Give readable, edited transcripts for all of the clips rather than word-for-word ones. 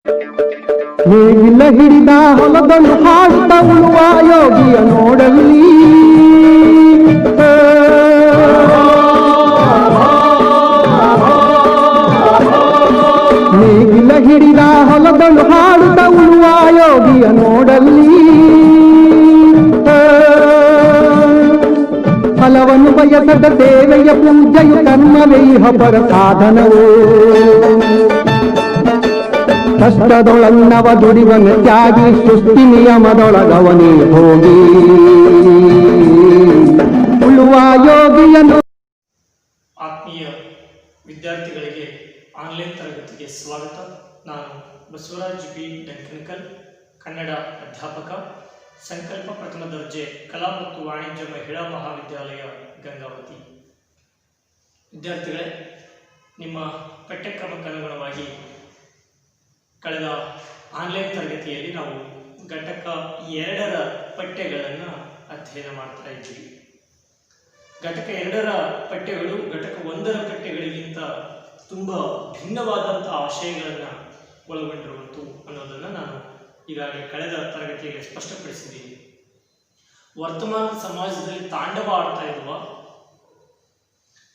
ನೇಗಿಲ ಹಿಡಿದ ಹೊಲದನ್ನು ಹಾಡುತ್ತ ಉಳುವ ಯೋಗಿಯ ನೋಡಲ್ಲಿ ನೇಗಿಲ ಹಿಡಿದ ಹೊಲದನ್ನು ಹಾಡುತ್ತ ಉಳುವ ಯೋಗಿಯ ನೋಡಲ್ಲಿ ಫಲವನ್ನು ಬಯಸದ ಸೇವೆಯ ಪೂಜೆಯು ಕರ್ಮವೇ ಪರ ಸಾಧನವೋ ಕಷ್ಟದೊಳನ್ನವ ದುಡಿವನು ತ್ಯಾಗಿ ಸೃಷ್ಟಿ ನಿಯಮದೊಳಗವನೇ ಹೋಗಿ ಉಳುವ ಯೋಗಿಯನು. ಆತ್ಮೀಯ ವಿದ್ಯಾರ್ಥಿಗಳಿಗೆ ಆನ್ಲೈನ್ ತರಗತಿಗೆ ಸ್ವಾಗತ. ನಾನು ಬಸವರಾಜ್ ಬಿ ಡಂಕನಕಲ್, ಕನ್ನಡ ಅಧ್ಯಾಪಕ, ಸಂಕಲ್ಪ ಪ್ರಥಮ ದರ್ಜೆ ಕಲಾ ಮತ್ತು ವಾಣಿಜ್ಯ ಮಹಿಳಾ ಮಹಾವಿದ್ಯಾಲಯ ಗಂಗಾವತಿ. ವಿದ್ಯಾರ್ಥಿಗಳೇ, ನಿಮ್ಮ ಪಠ್ಯಕ್ರಮಕ್ಕೆ ಅನುಗುಣವಾಗಿ ಕಳೆದ ಆನ್ಲೈನ್ ತರಗತಿಯಲ್ಲಿ ನಾವು ಘಟಕ 2ರ ಪಠ್ಯಗಳನ್ನು ಅಧ್ಯಯನ ಮಾಡ್ತಾ ಇದ್ದೀವಿ. ಘಟಕ 2ರ ಪಠ್ಯಗಳು ಘಟಕ 1ರ ಪಠ್ಯಗಳಿಗಿಂತ ತುಂಬ ಭಿನ್ನವಾದಂಥ ಆಶಯಗಳನ್ನು ಒಳಗೊಂಡಿರುವಂತು ಅನ್ನೋದನ್ನು ನಾನು ಈಗಾಗಲೇ ಕಳೆದ ತರಗತಿಯಲ್ಲಿ ಸ್ಪಷ್ಟಪಡಿಸಿದ್ದೀನಿ. ವರ್ತಮಾನ ಸಮಾಜದಲ್ಲಿ ತಾಂಡವ ಆಡ್ತಾ ಇರುವ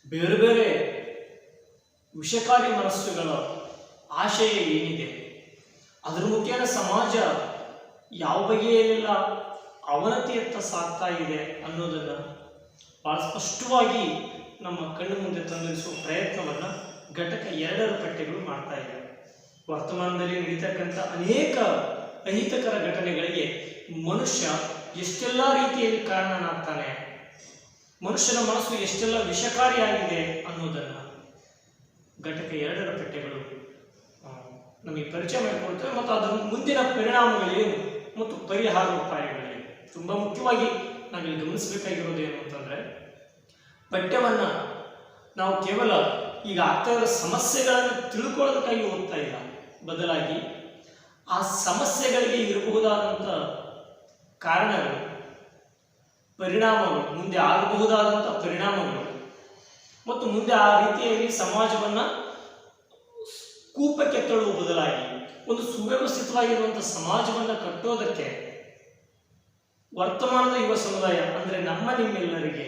ಬೇರೆ ಬೇರೆ ವಿಷಕಾರಿ ಮನಸ್ಸುಗಳ ಆಶಯ ಏನಿದೆ, ಅದರ ಮುಖೇನ ಸಮಾಜ ಯಾವ ಬಗೆಯಲ್ಲೆಲ್ಲ ಅವನತಿಯತ್ತ ಸಾಗ್ತಾ ಇದೆ ಅನ್ನೋದನ್ನು ಬಹಳ ಸ್ಪಷ್ಟವಾಗಿ ನಮ್ಮ ಕಣ್ಣು ಮುಂದೆ ತಂದಿರಿಸುವ ಪ್ರಯತ್ನವನ್ನು ಘಟಕ 2ರ ಪಠ್ಯಗಳು ಮಾಡ್ತಾ ಇವೆ. ವರ್ತಮಾನದಲ್ಲಿ ನಡೀತಕ್ಕಂಥ ಅನೇಕ ಅಹಿತಕರ ಘಟನೆಗಳಿಗೆ ಮನುಷ್ಯ ಎಷ್ಟೆಲ್ಲ ರೀತಿಯಲ್ಲಿ ಕಾರಣನಾಗ್ತಾನೆ, ಮನುಷ್ಯನ ಮನಸ್ಸು ಎಷ್ಟೆಲ್ಲ ವಿಷಕಾರಿಯಾಗಿದೆ ಅನ್ನೋದನ್ನು ಘಟಕ 2ರ ಪಠ್ಯಗಳು ನಮಗೆ ಪರಿಚಯ ಮಾಡಿಕೊಡ್ತೇವೆ. ಮತ್ತು ಅದರ ಮುಂದಿನ ಪರಿಣಾಮಗಳೇನು ಮತ್ತು ಪರಿಹಾರ ಉಪಾಯಗಳೇನು. ತುಂಬ ಮುಖ್ಯವಾಗಿ ನಾವಿಲ್ಲಿ ಗಮನಿಸಬೇಕಾಗಿರೋದು ಏನು ಅಂತಂದರೆ, ಪಠ್ಯವನ್ನು ನಾವು ಕೇವಲ ಈಗ ಆಗ್ತಾ ಇರೋ ಸಮಸ್ಯೆಗಳನ್ನು ತಿಳ್ಕೊಳ್ಳೋದಕ್ಕಾಗಿ ಓದ್ತಾ ಇಲ್ಲ, ಬದಲಾಗಿ ಆ ಸಮಸ್ಯೆಗಳಿಗೆ ಇರಬಹುದಾದಂಥ ಕಾರಣಗಳು, ಪರಿಣಾಮಗಳು, ಮುಂದೆ ಆಗಬಹುದಾದಂಥ ಪರಿಣಾಮಗಳು ಮತ್ತು ಮುಂದೆ ಆ ರೀತಿಯಲ್ಲಿ ಸಮಾಜವನ್ನು ಕೂಪಕ್ಕೆ ತಳ್ಳುವ ಬದಲಾಗಿ ಒಂದು ಸುವ್ಯವಸ್ಥಿತವಾಗಿರುವಂಥ ಸಮಾಜವನ್ನು ಕಟ್ಟೋದಕ್ಕೆ ವರ್ತಮಾನದ ಯುವ ಸಮುದಾಯ ಅಂದರೆ ನಿಮ್ಮೆಲ್ಲರಿಗೆ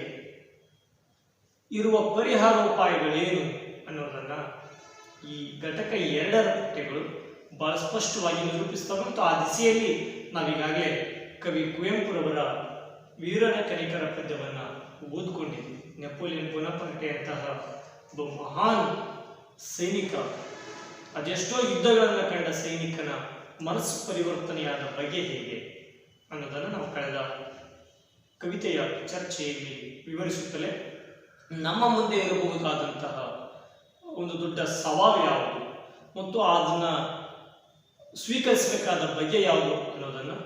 ಇರುವ ಪರಿಹಾರೋಪಾಯಗಳೇನು ಅನ್ನೋದನ್ನು ಈ ಘಟಕ 2ರ ಪಠ್ಯಗಳು ಬಹಳ ಸ್ಪಷ್ಟವಾಗಿ ನಿರೂಪಿಸ್ತವೆ. ಮತ್ತು ಆ ದಿಸೆಯಲ್ಲಿ ನಾವೀಗಾಗಲೇ ಕವಿ ಕುವೆಂಪುರವರ ವೀರನ ಕನಿಕರ ಪದ್ಯವನ್ನು ಓದ್ಕೊಂಡಿದ್ವಿ. ನೆಪೋಲಿಯನ್ ಬೋನಪಾರ್ಟೆಯಂತಹ ಒಬ್ಬ ಮಹಾನ್ ಸೈನಿಕ, ಅದೆಷ್ಟೋ ಯುದ್ಧಗಳನ್ನು ಕಂಡ ಸೈನಿಕನ ಮನಸ್ಸು ಪರಿವರ್ತನೆಯಾದ ಬಗೆ ಹೇಗೆ ಅನ್ನೋದನ್ನು ನಾವು ಕಳೆದ ಕವಿತೆಯ ಚರ್ಚೆಯಲ್ಲಿ ವಿವರಿಸುತ್ತಲೇ ನಮ್ಮ ಮುಂದೆ ಇರಬಹುದಾದಂತಹ ಒಂದು ದೊಡ್ಡ ಸವಾಲು ಯಾವುದು ಮತ್ತು ಅದನ್ನು ಸ್ವೀಕರಿಸಬೇಕಾದ ಬಗೆ ಯಾವುದು ಅನ್ನೋದನ್ನು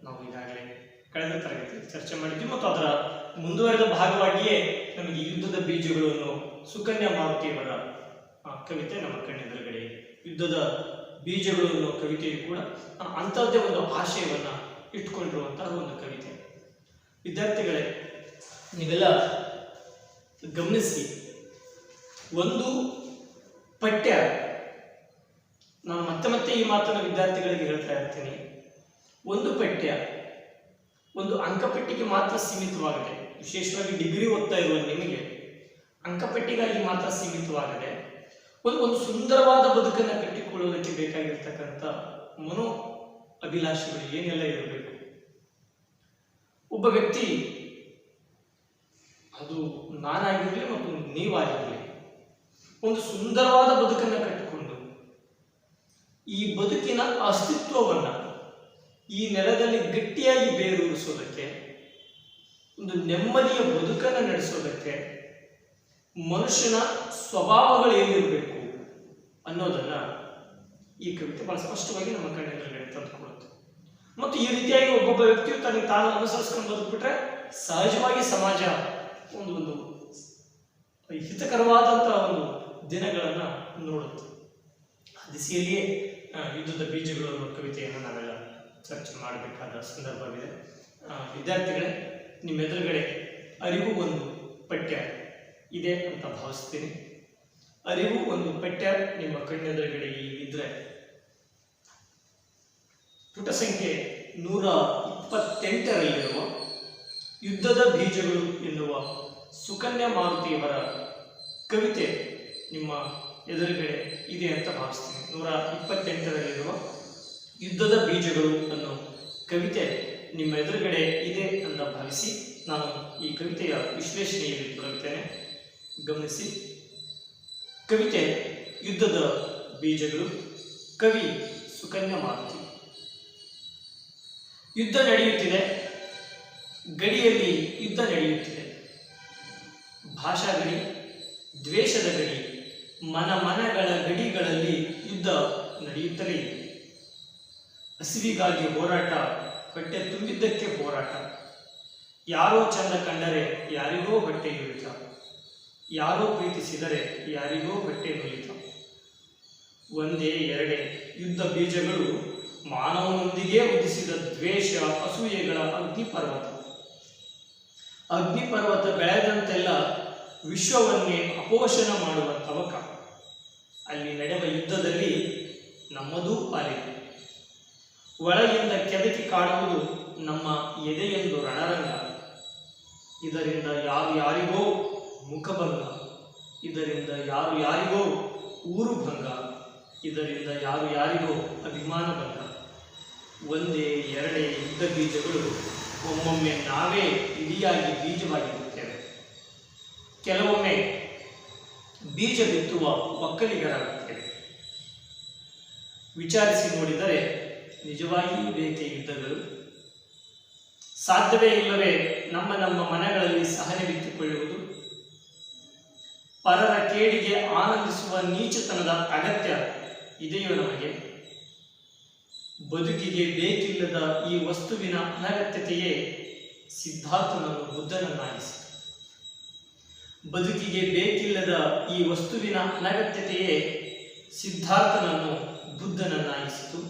ನಾವು ಈಗಾಗಲೇ ಕಳೆದ ತರಗತಿಯಲ್ಲಿ ಚರ್ಚೆ ಮಾಡಿದ್ವಿ. ಮತ್ತು ಅದರ ಮುಂದುವರೆದ ಭಾಗವಾಗಿಯೇ ನಮಗೆ ಯುದ್ಧದ ಬೀಜಗಳು ಅನ್ನೋ ಸುಕನ್ಯಾ ಮಾರುತಿಯವರ ಕವಿತೆ ನಮ್ಮ ಕಣ್ಣೆದುರುಗಡೆ. ಯುದ್ಧದ ಬೀಜಗಳು ಅನ್ನೋ ಕವಿತೆಯು ಕೂಡ ಅಂಥದ್ದೇ ಒಂದು ಆಶಯವನ್ನು ಇಟ್ಕೊಂಡಿರುವಂತಹ ಒಂದು ಕವಿತೆ. ವಿದ್ಯಾರ್ಥಿಗಳೇ, ನೀವೆಲ್ಲ ಗಮನಿಸಿ, ಒಂದು ಪಠ್ಯ, ನಾನು ಮತ್ತೆ ಮತ್ತೆ ಈ ಮಾತನ್ನು ವಿದ್ಯಾರ್ಥಿಗಳಿಗೆ ಹೇಳ್ತಾ ಇರ್ತೀನಿ, ಒಂದು ಪಠ್ಯ ಒಂದು ಅಂಕಪಟ್ಟಿಗೆ ಮಾತ್ರ ಸೀಮಿತವಾಗಿದೆ. ವಿಶೇಷವಾಗಿ ಡಿಗ್ರಿ ಓದ್ತಾ ಇರುವ ನಿಮಗೆ ಅಂಕಪಟ್ಟಿಗಾಗಿ ಮಾತ್ರ ಸೀಮಿತವಾಗಿದೆ. ಒಂದು ಸುಂದರವಾದ ಬದುಕನ್ನು ಕಟ್ಟಿಕೊಳ್ಳುವುದಕ್ಕೆ ಬೇಕಾಗಿರ್ತಕ್ಕಂಥ ಮನೋ ಅಭಿಲಾಷೆಗಳು ಏನೆಲ್ಲ ಇರಬೇಕು. ಒಬ್ಬ ವ್ಯಕ್ತಿ, ಅದು ನಾನಾಗಿರಲಿ ಮತ್ತು ನೀವಾಗಿರಲಿ, ಒಂದು ಸುಂದರವಾದ ಬದುಕನ್ನು ಕಟ್ಟಿಕೊಂಡು ಈ ಬದುಕಿನ ಅಸ್ತಿತ್ವವನ್ನು ಈ ನೆಲದಲ್ಲಿ ಗಟ್ಟಿಯಾಗಿ ಬೇರೂರಿಸೋದಕ್ಕೆ, ಒಂದು ನೆಮ್ಮದಿಯ ಬದುಕನ್ನು ನಡೆಸೋದಕ್ಕೆ ಮನುಷ್ಯನ ಸ್ವಭಾವಗಳು ಏನಿರಬೇಕು ಅನ್ನೋದನ್ನು ಈ ಕವಿತೆ ಬಹಳ ಸ್ಪಷ್ಟವಾಗಿ ನಮ್ಮ ಕಣ್ಣೆದುರುಗಡೆ ತಂದುಕೊಡುತ್ತೆ. ಮತ್ತು ಈ ರೀತಿಯಾಗಿ ಒಬ್ಬೊಬ್ಬ ವ್ಯಕ್ತಿಯು ತನಗೆ ತಾನು ಅನುಸರಿಸ್ಕೊಂಡು ಬದುಕ್ಬಿಟ್ರೆ ಸಹಜವಾಗಿ ಸಮಾಜ ಒಂದು ಹಿತಕರವಾದಂತಹ ಒಂದು ದಿನಗಳನ್ನು ನೋಡುತ್ತೆ. ಆ ದಿಸೆಯಲ್ಲಿಯೇ ಯುದ್ಧದ ಬೀಜಗಳು ಅನ್ನೋ ಕವಿತೆಯನ್ನು ನಾವೆಲ್ಲ ಚರ್ಚೆ ಮಾಡಬೇಕಾದ ಸಂದರ್ಭವಿದೆ. ವಿದ್ಯಾರ್ಥಿಗಳೇ, ನಿಮ್ಮೆದುರುಗಡೆ ಅರಿವು ಒಂದು ಪಠ್ಯ ಇದೆ ಅಂತ ಭಾವಿಸ್ತೀನಿ. ಅರಿವು ಒಂದು ಪಠ್ಯ ನಿಮ್ಮ ಕಣ್ಣೆದುರುಗಡೆ ಇದ್ದರೆ ಪುಟ ಸಂಖ್ಯೆ 128ರಲ್ಲಿರುವ ಯುದ್ಧದ ಬೀಜಗಳು ಎನ್ನುವ ಸುಕನ್ಯಾ ಮಾರುತಿಯವರ ಕವಿತೆ ನಿಮ್ಮ ಎದುರುಗಡೆ ಇದೆ ಅಂತ ಭಾವಿಸ್ತೀನಿ. 128ರಲ್ಲಿರುವ ಯುದ್ಧದ ಬೀಜಗಳು ಅನ್ನೋ ಕವಿತೆ ನಿಮ್ಮ ಎದುರುಗಡೆ ಇದೆ ಅಂತ ಭಾವಿಸಿ ನಾನು ಈ ಕವಿತೆಯ ವಿಶ್ಲೇಷಣೆಯಲ್ಲಿ ತೊಡಗುತ್ತೇನೆ. ಗಮನಿಸಿ. ಕವಿತೆ ಯುದ್ಧದ ಬೀಜಗಳು. ಕವಿ ಸುಕನ್ಯಾ ಮಾರುತಿ. ಯುದ್ಧ ನಡೆಯುತ್ತಿದೆ, ಗಡಿಯಲ್ಲಿ ಯುದ್ಧ ನಡೆಯುತ್ತಿದೆ. ಭಾಷಾ ಗಡಿ, ದ್ವೇಷದ ಗಡಿ, ಮನಗಳ ಗಡಿಗಳಲ್ಲಿ ಯುದ್ಧ ನಡೆಯುತ್ತಲೇ ಇದೆ. ಹಸಿವಿಗಾಗಿ ಹೋರಾಟ, ಹೊಟ್ಟೆ ತುಂಬಿದ್ದಕ್ಕೆ ಹೋರಾಟ. ಯಾರೋ ಚಂದ ಕಂಡರೆ ಯಾರಿಗೋ ಹೊಟ್ಟೆ ಇಳಿತ, ಯಾರೋ ಪ್ರೀತಿಸಿದರೆ ಯಾರಿಗೋ ಹೊಟ್ಟೆ ನುಲಿತ. ಒಂದೇ ಎರಡೇ ಯುದ್ಧ ಬೀಜಗಳು ಮಾನವನೊಂದಿಗೆ ಉದಿಸಿದ ದ್ವೇಷ ಅಸೂಯೆಗಳ ಅಗ್ನಿಪರ್ವತ. ಅಗ್ನಿಪರ್ವತ ಬೆಳೆದಂತೆಲ್ಲ ವಿಶ್ವವನ್ನೇ ಅಪೋಷಣ ಮಾಡುವ ತವಕ. ಅಲ್ಲಿ ನಡೆವ ಯುದ್ಧದಲ್ಲಿ ನಮ್ಮದೂ ಪಾಲಿದೆ. ಒಳಗಿಂದ ಕೆದಕಿ ಕಾಡುವುದು ನಮ್ಮ ಎದೆಯೆಂದು ರಣರಂಗ. ಇದರಿಂದ ಯಾರಿಗೋ ಮುಖಭಂಗ, ಇದರಿಂದ ಯಾರಿಗೋ ಊರು ಭಂಗ, ಇದರಿಂದ ಯಾರಿಗೋ ಅಭಿಮಾನ ಭಂಗ. ಒಂದೇ ಎರಡೇ ಯುದ್ಧ ಬೀಜಗಳು ಒಮ್ಮೊಮ್ಮೆ ನಾವೇ ಇಡಿಯಾಗಿ ಬೀಜವಾಗಿರುತ್ತೇವೆ. ಕೆಲವೊಮ್ಮೆ ಬೀಜ ಬಿತ್ತುವ ಒಕ್ಕಲಿಗರಾಗುತ್ತೇವೆ. ವಿಚಾರಿಸಿ ನೋಡಿದರೆ ನಿಜವಾಗಿಯೂ ಬೇಕೇ ಯುದ್ಧಗಳು? ಸಾಧ್ಯವೇ ಇಲ್ಲವೇ ನಮ್ಮ ಮನಗಳಲ್ಲಿ ಸಹನೆ ಬಿತ್ತುಕೊಳ್ಳುವುದು? ಪರರ ಕೇಡಿಗೆ ಆನಂದಿಸುವ ನೀಚತನದ ಅಗತ್ಯ ಇದೆಯೋ ನಮಗೆ? ಬದುಕಿಗೆ ಬೇಕಿಲ್ಲದ ಈ ವಸ್ತುವಿನ ಅನಗತ್ಯತೆಯೇ ಸಿದ್ಧಾರ್ಥನನ್ನು ಬುದ್ಧನನ್ನಾಗಿಸಿತು. ಬದುಕಿಗೆ ಬೇಕಿಲ್ಲದ ಈ ವಸ್ತುವಿನ ಅನಗತ್ಯತೆಯೇ ಸಿದ್ಧಾರ್ಥನನ್ನು ಬುದ್ಧನನ್ನಾಗಿಸಿತು.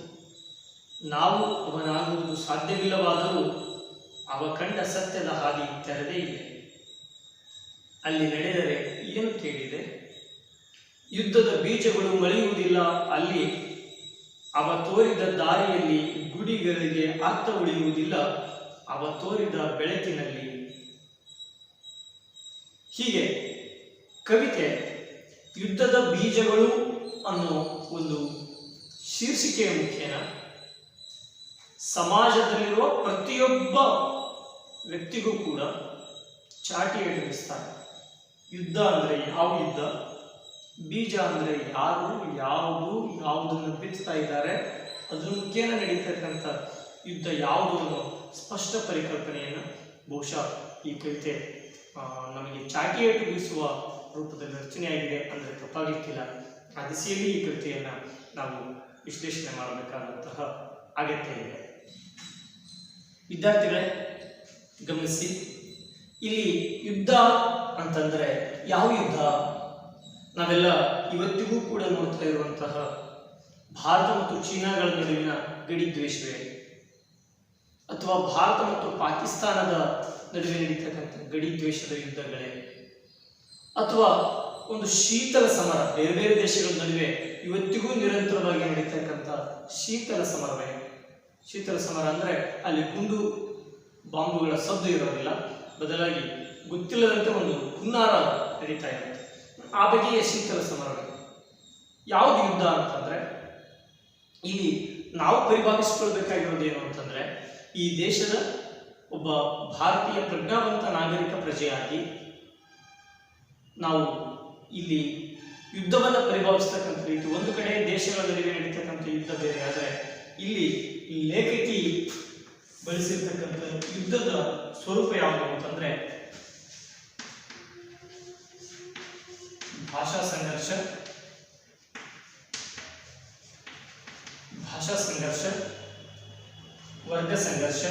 ನಾವು ಅವನಾಗುವುದು ಸಾಧ್ಯವಿಲ್ಲವಾದರೂ ಅವ ಕಂಡ ಸತ್ಯದ ಹಾದಿ ತೆರೆದೇ ಇದೆ. ಅಲ್ಲಿ ನಡೆದರೆ ಏನು ಕೇಳಿದೆ? ಯುದ್ಧದ ಬೀಜಗಳು ಮೊಳೆಯುವುದಿಲ್ಲ ಅಲ್ಲಿ. ಅವ ತೋರಿದ ದಾರಿಯಲ್ಲಿ ಗುಡಿಗಳಿಗೆ ಅರ್ಥ ಉಳಿಯುವುದಿಲ್ಲ ಅವ ತೋರಿದ ಬೆಳಕಿನಲ್ಲಿ. ಹೀಗೆ ಕವಿತೆ ಯುದ್ಧದ ಬೀಜಗಳು ಅನ್ನೋ ಒಂದು ಶೀರ್ಷಿಕೆಯ ಮುಖೇನ ಸಮಾಜದಲ್ಲಿರುವ ಪ್ರತಿಯೊಬ್ಬ ವ್ಯಕ್ತಿಗೂ ಕೂಡ ಚಾಟಿ ಎಟಗಿಸ್ತಾರೆ. ಯುದ್ಧ ಅಂದರೆ ಯಾವ ಯುದ್ಧ, ಬೀಜ ಅಂದರೆ ಯಾರು, ಯಾವುದನ್ನು ಬಿತ್ತಾ ಇದ್ದಾರೆ, ಅದ್ರ ಮುಖೇನ ನಡೀತಕ್ಕಂಥ ಯುದ್ಧ ಯಾವುದು ಅನ್ನೋ ಸ್ಪಷ್ಟ ಪರಿಕಲ್ಪನೆಯನ್ನು ಬಹುಶಃ ಈ ಕವಿತೆ ನಮಗೆ ಚಾಟಿ ಏಟು ಬೀಸುವ ರೂಪದಲ್ಲಿ ರಚನೆಯಾಗಿದೆ ಅಂದರೆ ತಪ್ಪಾಗಲಿಕ್ಕಿಲ್ಲ. ಆ ದಿಸೆಯಲ್ಲಿ ಈ ಕವಿತೆಯನ್ನು ನಾವು ವಿಶ್ಲೇಷಣೆ ಮಾಡಬೇಕಾದಂತಹ ಅಗತ್ಯ ಇದೆ. ವಿದ್ಯಾರ್ಥಿಗಳೇ ಗಮನಿಸಿ, ಇಲ್ಲಿ ಯುದ್ಧ ಅಂತಂದರೆ ಯಾವ ಯುದ್ಧ? ನಾವೆಲ್ಲ ಇವತ್ತಿಗೂ ಕೂಡ ನೋಡ್ತಾ ಇರುವಂತಹ ಭಾರತ ಮತ್ತು ಚೀನಾಗಳ ನಡುವಿನ ಗಡಿ ದ್ವೇಷವೇ, ಅಥವಾ ಭಾರತ ಮತ್ತು ಪಾಕಿಸ್ತಾನದ ನಡುವೆ ನಡೀತಕ್ಕಂಥ ಗಡಿ ದ್ವೇಷದ ಯುದ್ಧಗಳೇ, ಅಥವಾ ಒಂದು ಶೀತಲ ಸಮರ ಬೇರೆ ಬೇರೆ ದೇಶಗಳ ನಡುವೆ ಇವತ್ತಿಗೂ ನಿರಂತರವಾಗಿ ನಡೀತಕ್ಕಂಥ ಶೀತಲ ಸಮರವೇ? ಶೀತಲ ಸಮರ ಅಂದರೆ ಅಲ್ಲಿ ಗುಂಡು ಬಾಂಬುಗಳ ಸದ್ದು ಇರೋದಿಲ್ಲ, ಬದಲಾಗಿ ಗೊತ್ತಿಲ್ಲದಂತೆ ಒಂದು ಹುನ್ನಾರ ನಡೀತಾ ಇರುತ್ತೆ. ಆ ಬಗೆಯ ಶೀತಲ ಸಮರವೇ. ಯಾವುದು ಯುದ್ಧ ಅಂತಂದರೆ ಇಲ್ಲಿ ನಾವು ಪರಿಭಾವಿಸಿಕೊಳ್ಬೇಕಾಗಿರೋದೇನು ಅಂತಂದರೆ, ಈ ದೇಶದ ಒಬ್ಬ ಭಾರತೀಯ ಪ್ರಜ್ಞಾವಂತ ನಾಗರಿಕ ಪ್ರಜೆಯಾಗಿ ನಾವು ಇಲ್ಲಿ ಯುದ್ಧವನ್ನು ಪರಿಭಾವಿಸ್ತಕ್ಕಂಥ ರೀತಿ, ಒಂದು ಕಡೆ ದೇಶಗಳ ನಡುವೆ ನಡೀತಕ್ಕಂಥ ಯುದ್ಧ ಬೇರೆ, ಆದರೆ ಇಲ್ಲಿ ಲೇಖಕಿ ಬಳಸಿರ್ತಕ್ಕಂಥ ಯುದ್ಧದ ಸ್ವರೂಪ ಯಾವುದು ಅಂತಂದರೆ ಭಾಷಾ ಸಂಘರ್ಷ, ವರ್ಗ ಸಂಘರ್ಷ,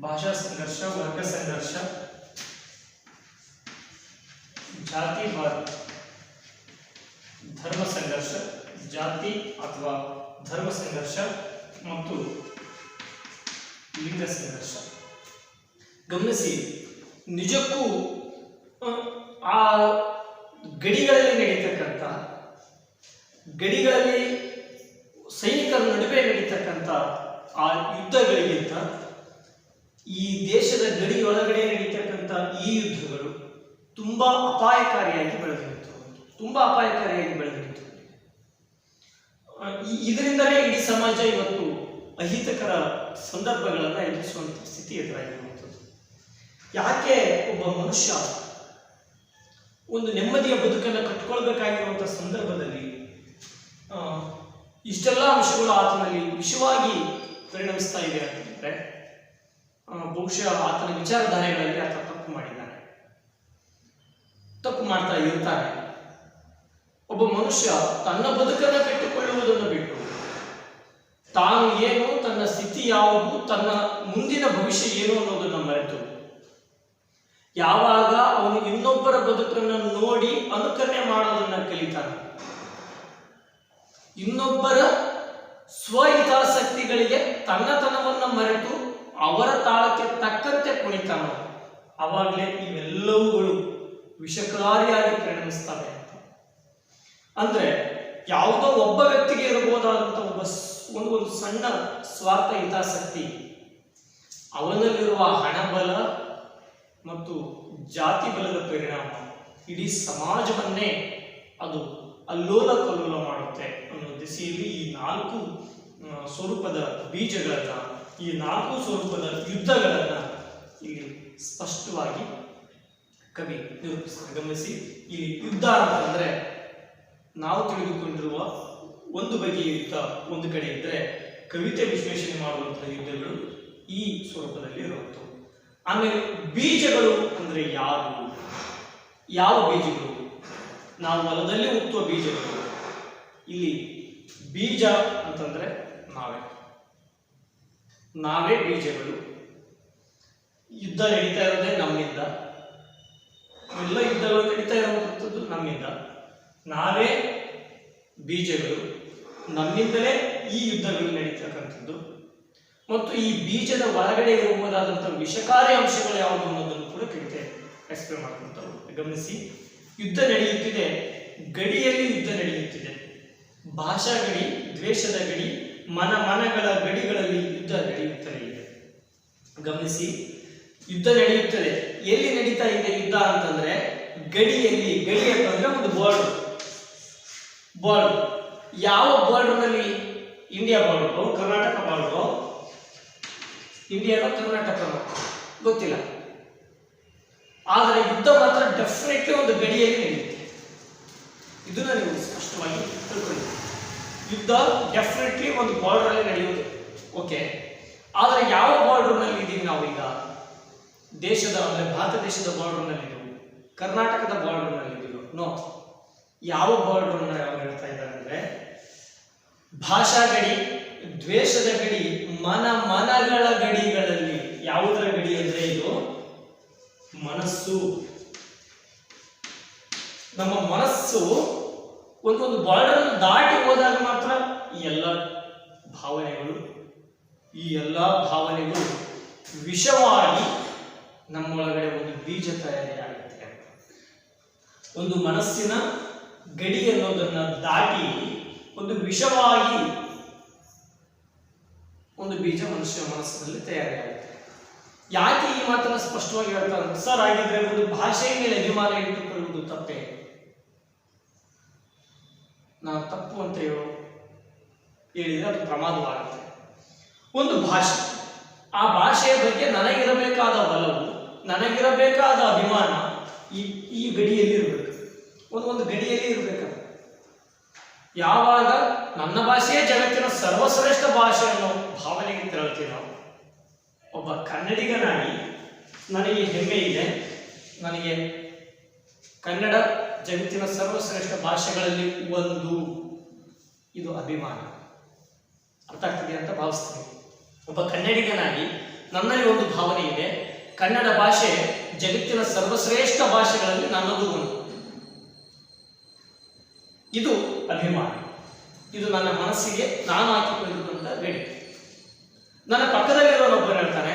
ಭಾಷಾ ಸಂಘರ್ಷ, ವರ್ಗ ಸಂಘರ್ಷ, ಜಾತಿವಾದ, ಧರ್ಮ ಸಂಘರ್ಷ, ಜಾತಿ ಅಥವಾ ಧರ್ಮ ಸಂಘರ್ಷ ಮತ್ತು ಲಿಂಗ ಸಂಘರ್ಷ. ಗಮನಿಸಿ, ನಿಜಕ್ಕೂ ಆ ಗಡಿಗಳಲ್ಲಿ ನಡೀತಕ್ಕಂಥ, ಗಡಿಗಳಲ್ಲಿ ಸೈನಿಕರ ನಡುವೆ ನಡೀತಕ್ಕಂಥ ಆ ಯುದ್ಧಗಳಿಗಿಂತ ಈ ದೇಶದ ಗಡಿಯೊಳಗಡೆ ನಡೀತಕ್ಕಂಥ ಈ ಯುದ್ಧಗಳು ತುಂಬಾ ಅಪಾಯಕಾರಿಯಾಗಿ ಬೆಳೆದಿರುತ್ತವೆ. ಇದರಿಂದಲೇ ಇಡೀ ಸಮಾಜ ಇವತ್ತು ಅಹಿತಕರ ಸಂದರ್ಭಗಳನ್ನು ಎದುರಿಸುವಂತ ಸ್ಥಿತಿ ಎದುರಾಗಿರುವಂಥದ್ದು. ಯಾಕೆ ಒಬ್ಬ ಮನುಷ್ಯ ಒಂದು ನೆಮ್ಮದಿಯ ಬದುಕನ್ನು ಕಟ್ಕೊಳ್ಬೇಕಾಗಿರುವಂತಹ ಸಂದರ್ಭದಲ್ಲಿ ಇಷ್ಟೆಲ್ಲ ಅಂಶಗಳು ಆತನಲ್ಲಿ ವಿಷವಾಗಿ ಪರಿಣಮಿಸ್ತಾ ಇದೆ ಅಂತಂದ್ರೆ ಬಹುಶಃ ಆತನ ವಿಚಾರಧಾರೆಗಳಲ್ಲಿ ಆತ ತಪ್ಪು ಮಾಡ್ತಾ ಇರ್ತಾನೆ. ಒಬ್ಬ ಮನುಷ್ಯ ತನ್ನ ಬದುಕನ್ನು ಕಟ್ಟಿಕೊಳ್ಳುವುದನ್ನು ಬಿಟ್ಟು ತಾನು ಏನು, ತನ್ನ ಸ್ಥಿತಿ ಯಾವುದು, ತನ್ನ ಮುಂದಿನ ಭವಿಷ್ಯ ಏನು ಅನ್ನೋದನ್ನು ಮರೆತು ಯಾವಾಗ ಅವನು ಇನ್ನೊಬ್ಬರ ಬದುಕನ್ನು ನೋಡಿ ಅನುಕರಣೆ ಮಾಡೋದನ್ನ ಕಲಿತಾನೆ, ಇನ್ನೊಬ್ಬರ ಸ್ವಹಿತಾಸಕ್ತಿಗಳಿಗೆ ತನ್ನತನವನ್ನು ಮರೆತು ಅವರ ತಾಳಕ್ಕೆ ತಕ್ಕಂತೆ ಕುಣಿತಾನ, ಅವಾಗಲೇ ಇವೆಲ್ಲವುಗಳು ವಿಷಕಾರಿಯಾಗಿ ಪರಿಣಮಿಸ್ತವೆ. ಅಂದ್ರೆ ಯಾವುದೋ ಒಬ್ಬ ವ್ಯಕ್ತಿಗೆ ಇರಬಹುದಾದಂಥ ಒಂದು ಸಣ್ಣ ಸ್ವಾರ್ಥ ಹಿತಾಸಕ್ತಿ ಅವನಲ್ಲಿರುವ ಹಣಬಲ ಮತ್ತು ಜಾತಿ ಬಲದ ಪರಿಣಾಮ ಇಡೀ ಸಮಾಜವನ್ನೇ ಅದು ಅಲ್ಲೋಲ ಕಲ್ಲೋಲ ಮಾಡುತ್ತೆ ಅನ್ನೋ ದಿಸೆಯಲ್ಲಿ ಈ 4 ಸ್ವರೂಪದ ಬೀಜಗಳನ್ನ, ಈ 4 ಸ್ವರೂಪದ ಯುದ್ಧಗಳನ್ನ ಇಲ್ಲಿ ಸ್ಪಷ್ಟವಾಗಿ ಕವಿ ನಿರೂಪಿಸ್ತಾರೆ. ಗಮನಿಸಿ, ಈ ಯುದ್ಧ ಅಂತಂದ್ರೆ ನಾವು ತಿಳಿದುಕೊಂಡಿರುವ ಒಂದು ಬಗೆಯ ಯುದ್ಧ ಒಂದು ಕಡೆ ಇದ್ದರೆ, ಕವಿತೆ ವಿಶ್ಲೇಷಣೆ ಮಾಡುವಂತಹ ಯುದ್ಧಗಳು ಈ ಸ್ವರೂಪದಲ್ಲಿ ಇರುವಂಥವು. ಆಮೇಲೆ ಬೀಜಗಳು ಅಂದ್ರೆ ಯಾವ ಬೀಜಗಳು? ನಾವು ಹೊಲದಲ್ಲಿ ಹುಟ್ಟುವ ಬೀಜಗಳು. ಇಲ್ಲಿ ಬೀಜ ಅಂತಂದ್ರೆ ನಾವೇ ಬೀಜಗಳು. ಯುದ್ಧ ನಡೀತಾ ಇರೋದೇ ನಮ್ಮಿಂದ, ಎಲ್ಲ ಯುದ್ಧಗಳು ನಡೀತಾ ಇರುವಂಥದ್ದು ನಮ್ಮಿಂದ. ನಾವೇ ಬೀಜಗಳು, ನಮ್ಮಿಂದಲೇ ಈ ಯುದ್ಧಗಳು ನಡೀತಕ್ಕಂಥದ್ದು. ಮತ್ತು ಈ ಬೀಜದ ಒಳಗಡೆ ಇರಬಹುದಾದಂಥ ವಿಷಕಾರಿ ಅಂಶಗಳು ಯಾವುದು ಅನ್ನೋದನ್ನು ಕೂಡ ಕವಿತೆ ಎಕ್ಸ್ಪ್ಲೇನ್ ಮಾಡ್ಕೊಂತಾರೆ. ಗಮನಿಸಿ, ಯುದ್ಧ ನಡೆಯುತ್ತಿದೆ, ಗಡಿಯಲ್ಲಿ ಯುದ್ಧ ನಡೆಯುತ್ತಿದೆ. ಭಾಷಾ ಗಡಿ, ದ್ವೇಷದ ಗಡಿ, ಮನಗಳ ಗಡಿಗಳಲ್ಲಿ ಯುದ್ಧ ನಡೆಯುತ್ತಲೇ ಇದೆ. ಗಮನಿಸಿ, ಯುದ್ಧ ನಡೆಯುತ್ತದೆ. ಎಲ್ಲಿ ನಡೀತಾ ಇದೆ ಯುದ್ಧ ಅಂತಂದ್ರೆ ಗಡಿಯಲ್ಲಿ. ಗಡಿ ಅಂತಂದ್ರೆ ಒಂದು ಬಾರ್ಡರ್. ಯಾವ ಬಾರ್ಡರ್ನಲ್ಲಿ? ಇಂಡಿಯಾ ಬಾರ್ಡರ್, ಕರ್ನಾಟಕ ಬಾರ್ಡರ್, ಇಂಡಿಯಾದ ಕರ್ನಾಟಕ ಗೊತ್ತಿಲ್ಲ. ಆದರೆ ಯುದ್ಧ ಮಾತ್ರ ಡೆಫಿನೆಟ್ಲಿ ಒಂದು ಗಡಿಯಲ್ಲಿ ನಡೆಯುತ್ತೆ. ಇದನ್ನ ನೀವು ಸ್ಪಷ್ಟವಾಗಿ ತಿಳ್ಕೊಳ್ಳಿ. ಯುದ್ಧ ಡೆಫಿನೆಟ್ಲಿ ಒಂದು ಬಾರ್ಡರ್ ಅಲ್ಲಿ ನಡೆಯುವುದು, ಓಕೆ. ಆದರೆ ಯಾವ ಬಾರ್ಡರ್ನಲ್ಲಿ ಇದೀವಿ ನಾವು ಈಗ? ದೇಶದ ಅಂದ್ರೆ ಭಾರತ ದೇಶದ ಬಾರ್ಡರ್ನಲ್ಲಿ ಇದೀವಿ, ಕರ್ನಾಟಕದ ಬಾರ್ಡರ್ನಲ್ಲಿ ಇದೀವಿ? ನೋ. ಯಾವ ಬಾರ್ಡರ್ನ ಯಾವ ಹೇಳ್ತಾ ಇದ್ದಾರೆ ಅಂದ್ರೆ ಭಾಷಾ ಗಡಿ, ದ್ವೇಷದ ಗಡಿ, ಮನಗಳ ಗಡಿಗಳಲ್ಲಿ. ಯಾವುದರ ಗಡಿ ಅಂದ್ರೆ ಇದು ಮನಸ್ಸು. ನಮ್ಮ ಮನಸ್ಸು ಒಂದು ಬಾರ್ಡರ್ ದಾಟಿ ಹೋದಾಗ ಮಾತ್ರ ಈ ಎಲ್ಲ ಭಾವನೆಗಳು ವಿಷವಾಗಿ ನಮ್ಮೊಳಗಡೆ ಒಂದು ಬೀಜ ತಯಾರಿಯಾಗುತ್ತೆ. ಒಂದು ಮನಸ್ಸಿನ ಗಡಿ ಅನ್ನೋದನ್ನ ದಾಟಿ ಒಂದು ವಿಷವಾಗಿ ಒಂದು ಬೀಜ ಮನುಷ್ಯ ಮನಸ್ಸಿನಲ್ಲಿ ತಯಾರಿಯಾಗುತ್ತೆ. ಯಾಕೆ ಈ ಮಾತನ್ನ ಸ್ಪಷ್ಟವಾಗಿ ಹೇಳ್ತಾರೆ ಸರ್? ಆಗಿದ್ರೆ ಒಂದು ಭಾಷೆಯ ಮೇಲೆ ಅಭಿಮಾನ ಇಟ್ಟುಕೊಳ್ಳುವುದು ತಪ್ಪೇ? ನಾವು ತಪ್ಪು ಅಂತ ಹೇಳಿದ್ರೆ ಅದು ಪ್ರಮಾದವಾಗುತ್ತೆ. ಒಂದು ಭಾಷೆ, ಆ ಭಾಷೆಯ ಬಗ್ಗೆ ನನಗಿರಬೇಕಾದ ಒಲವು, ನನಗಿರಬೇಕಾದ ಅಭಿಮಾನ ಈ ಗಡಿಯಲ್ಲಿ ಇರಬೇಕು. ಒಂದು ಗಡಿಯಲ್ಲಿ ಇರಬೇಕು. ಯಾವಾಗ ನನ್ನ ಭಾಷೆಯೇ ಜಗತ್ತಿನ ಸರ್ವಶ್ರೇಷ್ಠ ಭಾಷೆ ಅನ್ನೋ ಭಾವನೆಗೆ ತೆರಳುತ್ತೀವಿ ನಾವು. ಒಬ್ಬ ಕನ್ನಡಿಗನಾಗಿ ನನಗೆ ಹೆಮ್ಮೆ ಇದೆ, ನನಗೆ ಕನ್ನಡ ಜಗತ್ತಿನ ಸರ್ವಶ್ರೇಷ್ಠ ಭಾಷೆಗಳಲ್ಲಿ ಒಂದು, ಇದು ಅಭಿಮಾನ. ಅರ್ಥ ಆಗ್ತದೆ ಅಂತ ಭಾವಿಸ್ತೀನಿ. ಒಬ್ಬ ಕನ್ನಡಿಗನಾಗಿ ನನ್ನಲ್ಲಿ ಒಂದು ಭಾವನೆ ಇದೆ, ಕನ್ನಡ ಭಾಷೆ ಜಗತ್ತಿನ ಸರ್ವಶ್ರೇಷ್ಠ ಭಾಷೆಗಳಲ್ಲಿ ನನ್ನದು ಒಂದು. ಇದು ಅಭಿಮಾನ. ಇದು ನನ್ನ ಮನಸ್ಸಿಗೆ ನಾನು ಹಾಕಿಕೊಂಡಿರುವಂತ ಗಡಿ. ನನ್ನ ಪಕ್ಕದಲ್ಲಿರೋನೊಬ್ಬರು ಹೇಳ್ತಾನೆ,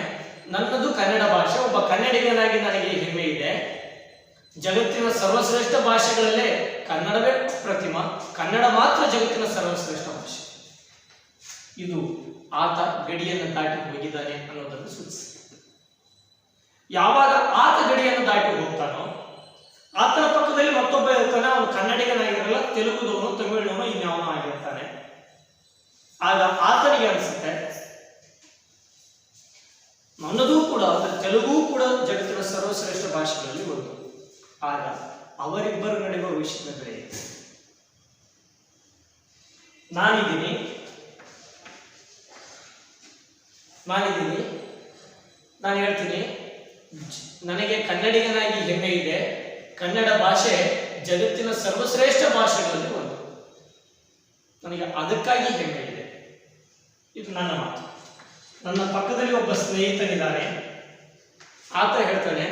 ನನ್ನದು ಕನ್ನಡ ಭಾಷೆ, ಒಬ್ಬ ಕನ್ನಡಿಗನಾಗಿ ನನಗೆ ಹೆಮ್ಮೆ ಇದೆ, ಜಗತ್ತಿನ ಸರ್ವಶ್ರೇಷ್ಠ ಭಾಷೆಗಳಲ್ಲೇ ಕನ್ನಡವೇ ಪ್ರತಿಮ, ಕನ್ನಡ ಮಾತ್ರ ಜಗತ್ತಿನ ಸರ್ವಶ್ರೇಷ್ಠ ಭಾಷೆ. ಇದು ಆತ ಗಡಿಯನ್ನು ದಾಟಿ ಹೋಗಿದ್ದಾನೆ ಅನ್ನೋದನ್ನು ಸೂಚಿಸುತ್ತೆ. ಯಾವಾಗ ಆತ ಗಡಿಯನ್ನು ದಾಟಿ ಹೋಗ್ತಾನೋ ಆತನ ಪಕ್ಕದಲ್ಲಿ ಮತ್ತೊಬ್ಬ ಇರ್ತಾನೆ, ಅವನು ಕನ್ನಡಿಗನಾಗಿರಲ್ಲ, ತೆಲುಗುದವನು, ತಮಿಳುನವನು, ಇನ್ಯಾವನೋ ಆಗಿರ್ತಾನೆ. ಆಗ ಆತನಿಗೆ ಅನಿಸುತ್ತೆ ನನ್ನದೂ ಕೂಡ ತೆಲುಗು ಕೂಡ ಜಗತ್ತಿನ ಸರ್ವಶ್ರೇಷ್ಠ ಭಾಷೆಗಳಲ್ಲಿ ಒಂದು. ಆಗ ಅವರಿಬ್ಬರ ನಡುವೆ ವಿಷಯ ಬೆಳೆಯುತ್ತೆ. ನಾನಿದ್ದೀನಿ, ನಾನು ಹೇಳ್ತೀನಿ, ನನಗೆ ಕನ್ನಡಿಗನಾಗಿ ಹೆಮ್ಮೆ ಇದೆ. ಕನ್ನಡ ಭಾಷೆ ಜಗತ್ತಿನ ಸರ್ವಶ್ರೇಷ್ಠ ಭಾಷೆಗಳಲ್ಲಿ ಒಂದು. ನನಗೆ ಅದಕ್ಕಾಗಿ ಹೆಮ್ಮೆ ಇದೆ. ಇದು ನನ್ನ ಮಾತು. ನನ್ನ ಪಕ್ಕದಲ್ಲಿ ಒಬ್ಬ ಸ್ನೇಹಿತನಿದ್ದಾನೆ. ಆತ ಹೇಳ್ತಾನೆ,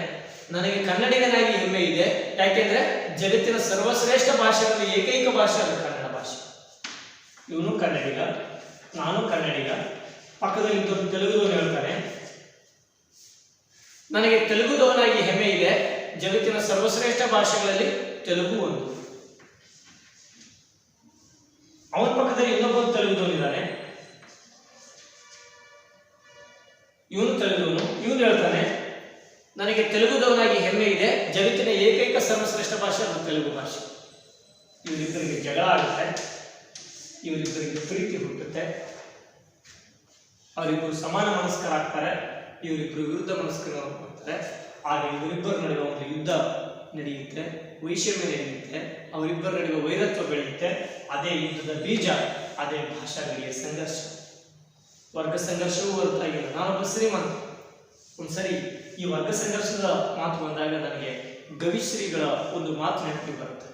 ನನಗೆ ಕನ್ನಡಿಗನಾಗಿ ಹೆಮ್ಮೆ ಇದೆ. ಯಾಕೆಂದ್ರೆ ಜಗತ್ತಿನ ಸರ್ವಶ್ರೇಷ್ಠ ಭಾಷೆಗಳಲ್ಲಿ ಏಕೈಕ ಭಾಷೆ ಅದು ಕನ್ನಡ ಭಾಷೆ. ಇವನು ಕನ್ನಡಿಗ, ನಾನು ಕನ್ನಡಿಗ. ಪಕ್ಕದಲ್ಲಿ ತೆಲುಗುದವನು ಹೇಳ್ತಾನೆ, ನನಗೆ ತೆಲುಗುದವನಾಗಿ ಹೆಮ್ಮೆ ಇದೆ. ಜಗತ್ತಿನ ಸರ್ವಶ್ರೇಷ್ಠ ಭಾಷೆಗಳಲ್ಲಿ ತೆಲುಗು ಒಂದು. ಅವನ ಪಕ್ಕದಲ್ಲಿ ಇನ್ನೊಬ್ಬ ತೆಲುಗುದವನಿದ್ದಾನೆ. ಇವನು ತೆಲುಗುದವನು. ಇವನು ಹೇಳ್ತಾನೆ, ನನಗೆ ತೆಲುಗುದವನಾಗಿ ಹೆಮ್ಮೆ ಇದೆ. ಜಗತ್ತಿನ ಏಕೈಕ ಸರ್ವಶ್ರೇಷ್ಠ ಭಾಷೆ ಅದು ತೆಲುಗು ಭಾಷೆ. ಇವರಿಬ್ಬರಿಗೆ ಜಗಳ ಆಗುತ್ತೆ, ಇವರಿಬ್ಬರಿಗೆ ಪ್ರೀತಿ ಹುಟ್ಟುತ್ತೆ, ಅವರಿಬ್ಬರು ಸಮಾನ ಮನಸ್ಕರಾಗ್ತಾರೆ, ಇವರಿಬ್ಬರು ವಿರುದ್ಧ ಮನಸ್ಕರಾಗ್ತಾರೆ. ಆಗ ಇವರಿಬ್ಬರ ನಡುವೆ ಒಂದು ಯುದ್ಧ ನಡೆಯುತ್ತೆ, ವೈಷಮ್ಯ ನಡೆಯುತ್ತೆ, ಅವರಿಬ್ಬರ ನಡುವೆ ವೈರತ್ವ ಬೆಳೆಯುತ್ತೆ. ಅದೇ ಯುದ್ಧದ ಬೀಜ, ಅದೇ ಭಾಷಾ ಗಡಿಯ ಸಂಘರ್ಷ. ವರ್ಗ ಸಂಘರ್ಷವೂ ಹೊರತಾಗಿಲ್ಲ. ನಾನೊಬ್ಬ ಶ್ರೀಮಂತ. ಒಂದ್ಸರಿ ಈ ವರ್ಗ ಸಂಘರ್ಷದ ಮಾತು ಬಂದಾಗ ನನಗೆ ಗವಿಶ್ರೀಗಳ ಒಂದು ಮಾತು ನೆನಪಿಗೆ ಬರುತ್ತೆ.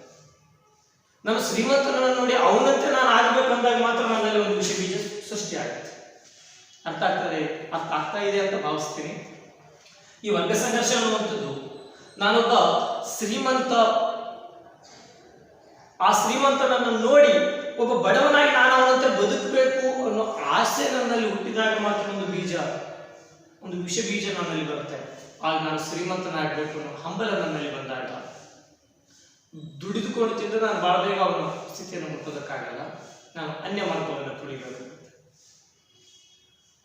ನಾನು ಶ್ರೀಮಂತನನ್ನು ನೋಡಿ ಅವನಂತೆ ನಾನು ಆಗ್ಬೇಕು ಅಂದಾಗ ಮಾತ್ರ ನನ್ನಲ್ಲಿ ಒಂದು ವಿಷಯ ಬೀಜ ಸೃಷ್ಟಿ ಆಗುತ್ತೆ. ಅರ್ಥ ಆಗ್ತಾ ಇದೆ ಅಂತ ಭಾವಿಸ್ತೀನಿ. ಈ ವರ್ಗ ಸಂಘರ್ಷ ಅನ್ನುವಂಥದ್ದು, ನಾನೊಬ್ಬ ಶ್ರೀಮಂತ, ಆ ಶ್ರೀಮಂತನನ್ನು ನೋಡಿ ಒಬ್ಬ ಬಡವನಾಗಿ ನಾನು ಅವನಂತೆ ಬದುಕಬೇಕು ಅನ್ನೋ ಆಸೆ ನನ್ನಲ್ಲಿ ಹುಟ್ಟಿದಾಗ ಮಾತ್ರ ಒಂದು ವಿಷ ಬೀಜ ನನ್ನಲ್ಲಿ ಬರುತ್ತೆ. ಆಗ ನಾನು ಶ್ರೀಮಂತನಾಗಬೇಕು ಅನ್ನೋ ಹಂಬಲ ನನ್ನಲ್ಲಿ ಬಂದಾಗ, ದುಡಿದುಕೊಂಡು ತಿಂದ್ರೆ ನಾನು ಬಹಳ ಬೇಗ ಅವನ ಸ್ಥಿತಿಯನ್ನು ಮುಟ್ಟೋದಕ್ಕಾಗಲ್ಲ, ನಾನು ಅನ್ಯ ಮಾರ್ಗವನ್ನು ತುಳಿಬೇಕು.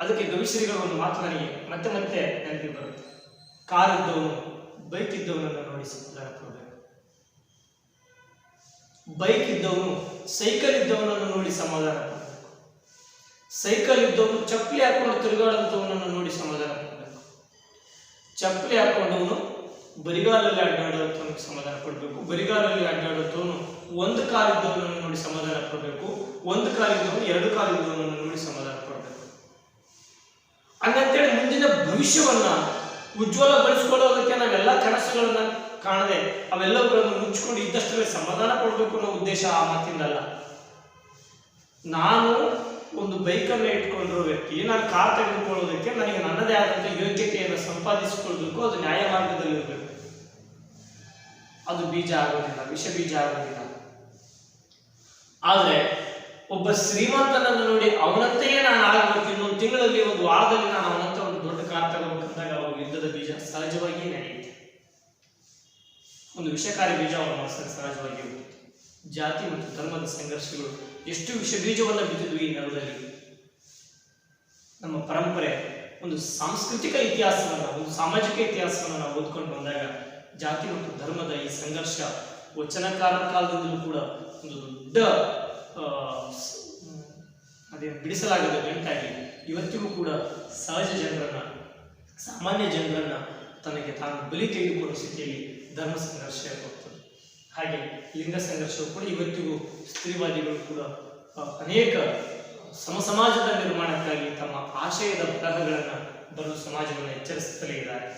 ಅದಕ್ಕೆ ಗವಿಶ್ರೀಗಳ ಒಂದು ಮಾತು ನನಗೆ ಮತ್ತೆ ಮತ್ತೆ ನೆನಪಿಗೆ ಬರುತ್ತೆ. ಕಾರ್ ಇದ್ದವನು ಬೈಕ್ ಇದ್ದವನನ್ನು ನೋಡಿ ಸಮಾಧಾನ ಪಡಬೇಕು, ಬೈಕ್ ಇದ್ದವನು ಸೈಕಲ್ ಇದ್ದವನನ್ನು ನೋಡಿ ಸಮಾಧಾನ ಪಡಬೇಕು, ಸೈಕಲ್ ಇದ್ದವನು ಚಪ್ಪಲಿ ಹಾಕೊಂಡು ತಿರುಗಾಡುವಂಥವನನ್ನು ನೋಡಿ ಸಮಾಧಾನ ಪಡಬೇಕು, ಚಪ್ಪಲಿ ಹಾಕೊಂಡವನು ಬರಿಗಾಲಲ್ಲಿ ಅಡ್ಡಾಡುವಂಥವನಿಗೆ ಸಮಾಧಾನ ಪಡಬೇಕು, ಬರಿಗಾಲಲ್ಲಿ ಅಡ್ಡಾಡುವಂಥವನು ಒಂದು ಕಾಲು ಇದ್ದವನನ್ನು ನೋಡಿ ಸಮಾಧಾನ ಪಡಬೇಕು, ಒಂದು ಕಾಲು ಇದ್ದವನು ಎರಡು ಕಾಲು ಇದ್ದವನನ್ನು ನೋಡಿ ಸಮಾಧಾನ ಪಡಬೇಕು. ಹಂಗಂತೇಳಿ ಮುಂದಿನ ಭವಿಷ್ಯವನ್ನ ಉಜ್ವಲಗೊಳಿಸಿಕೊಳ್ಳೋದಕ್ಕೆ ನಾವೆಲ್ಲ ಕನಸುಗಳನ್ನ ಕಾಣದೆ ಅವೆಲ್ಲವುಗಳನ್ನು ಮುಚ್ಚಿಕೊಂಡು ಇದ್ದಷ್ಟರಲ್ಲಿ ಸಮಾಧಾನ ಪಡಬೇಕು ಅನ್ನೋ ಉದ್ದೇಶ ಆ ಮಾತಿಂದಲ್ಲ. ನಾನು ಒಂದು ಬೈಕನ್ನು ಇಟ್ಕೊಂಡಿರೋ ವ್ಯಕ್ತಿ, ನಾನು ಕಾರ್ ತೆಗೆದುಕೊಳ್ಳೋದಕ್ಕೆ ನನಗೆ ನನ್ನದೇ ಆದಂಥ ಯೋಗ್ಯತೆಯನ್ನು ಸಂಪಾದಿಸಿಕೊಳ್ಳಬೇಕು, ಅದು ನ್ಯಾಯ ಮಾರ್ಗದಲ್ಲಿರಬೇಕು. ಅದು ಬೀಜ ಆಗೋದಿಲ್ಲ, ವಿಷ ಬೀಜ ಆಗೋದಿಲ್ಲ. ಆದರೆ ಒಬ್ಬ ಶ್ರೀಮಂತನನ್ನು ನೋಡಿ ಅವನಂತೆಯೇ ನಾನು ಆಗಬೇಕು, ಇನ್ನೊಂದು ತಿಂಗಳಲ್ಲಿ ಒಂದು ವಾರದಲ್ಲಿ ನಾನು ಅವನಂತ ಒಂದು ದೊಡ್ಡ ಕಾರ್ ತಗೋಬೇಕಂದಾಗ ಅವಾಗ ಯುದ್ಧದ ಬೀಜ ಸಹಜವಾಗಿಯೇ ನಡೆಯುತ್ತೆ. ಒಂದು ವಿಷಕಾರಿ ಬೀಜ ಅವನ ಮನಸ್ಸಲ್ಲಿ ಸಹಜವಾಗಿ ಹೋಗುತ್ತೆ. ಜಾತಿ ಮತ್ತು ಧರ್ಮದ ಸಂಘರ್ಷಗಳು ಎಷ್ಟು ವಿಷ ಬೀಜವನ್ನು ಬಿತ್ತಿದ್ವು ಈ ನೆಲದಲ್ಲಿ. ನಮ್ಮ ಪರಂಪರೆ, ಒಂದು ಸಾಂಸ್ಕೃತಿಕ ಇತಿಹಾಸವನ್ನು, ಒಂದು ಸಾಮಾಜಿಕ ಇತಿಹಾಸವನ್ನು ನಾವು ಓದ್ಕೊಂಡು ಬಂದಾಗ ಜಾತಿ ಮತ್ತು ಧರ್ಮದ ಈ ಸಂಘರ್ಷ ವಚನಕಾರರ ಕಾಲದಿಂದಲೂ ಕೂಡ ಒಂದು ದೊಡ್ಡ ಬಿಡಿಸಲಾಗದ ಗಂಟಾಗಿ ಇವತ್ತಿಗೂ ಕೂಡ ಸಹಜ ಜನರನ್ನ, ಸಾಮಾನ್ಯ ಜನರನ್ನ ತನಗೆ ತಾನು ಬಲಿ ತೆಗೆದುಕೊಳ್ಳುವ ಸ್ಥಿತಿಯಲ್ಲಿ ಧರ್ಮ ಸಂಘರ್ಷ ಹೋಗ್ತದೆ. ಹಾಗೆ ಲಿಂಗ ಸಂಘರ್ಷವು ಕೂಡ ಇವತ್ತಿಗೂ ಸ್ತ್ರೀವಾದಿಗಳು ಕೂಡ ಅನೇಕ ಸಮಾಜದ ನಿರ್ಮಾಣಕ್ಕಾಗಿ ತಮ್ಮ ಆಶಯದ ಬರಹಗಳನ್ನು ಬರೆದು ಸಮಾಜವನ್ನು ಎಚ್ಚರಿಸುತ್ತಲೇ ಇದ್ದಾರೆ.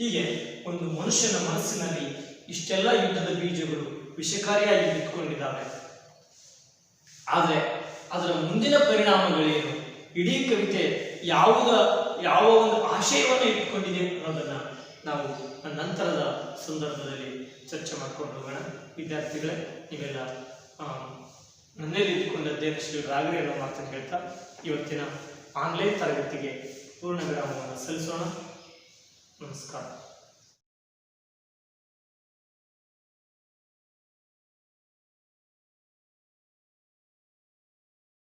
ಹೀಗೆ ಒಂದು ಮನುಷ್ಯನ ಮನಸ್ಸಿನಲ್ಲಿ ಇಷ್ಟೆಲ್ಲ ಯುದ್ಧದ ಬೀಜಗಳು ವಿಷಕಾರಿಯಾಗಿ ಬಿತ್ಕೊಂಡಿದ್ದಾವೆ. ಆದರೆ ಅದರ ಮುಂದಿನ ಪರಿಣಾಮಗಳೇನು, ಇಡೀ ಕವಿತೆ ಯಾವ ಒಂದು ಆಶಯವನ್ನು ಇಟ್ಕೊಂಡಿದೆ ಅನ್ನೋದನ್ನ ನಾವು ನಂತರದ ಸಂದರ್ಭದಲ್ಲಿ ಚರ್ಚೆ ಮಾಡ್ಕೊಂಡು ಹೋಗೋಣ. ವಿದ್ಯಾರ್ಥಿಗಳೇ, ನೀವೆಲ್ಲ ನನ್ನಲ್ಲಿ ಇಟ್ಟುಕೊಂಡ ಅಧ್ಯಯನಶೀಲ ರಾಗರಿ ಅನ್ನೋ ಮಾತನ್ನು ಹೇಳ್ತಾ ಇವತ್ತಿನ ಆನ್ಲೈನ್ ತರಗತಿಗೆ ಪೂರ್ಣ ವಿರಾಮವನ್ನು ಸಲ್ಲಿಸೋಣ. ನಮಸ್ಕಾರ.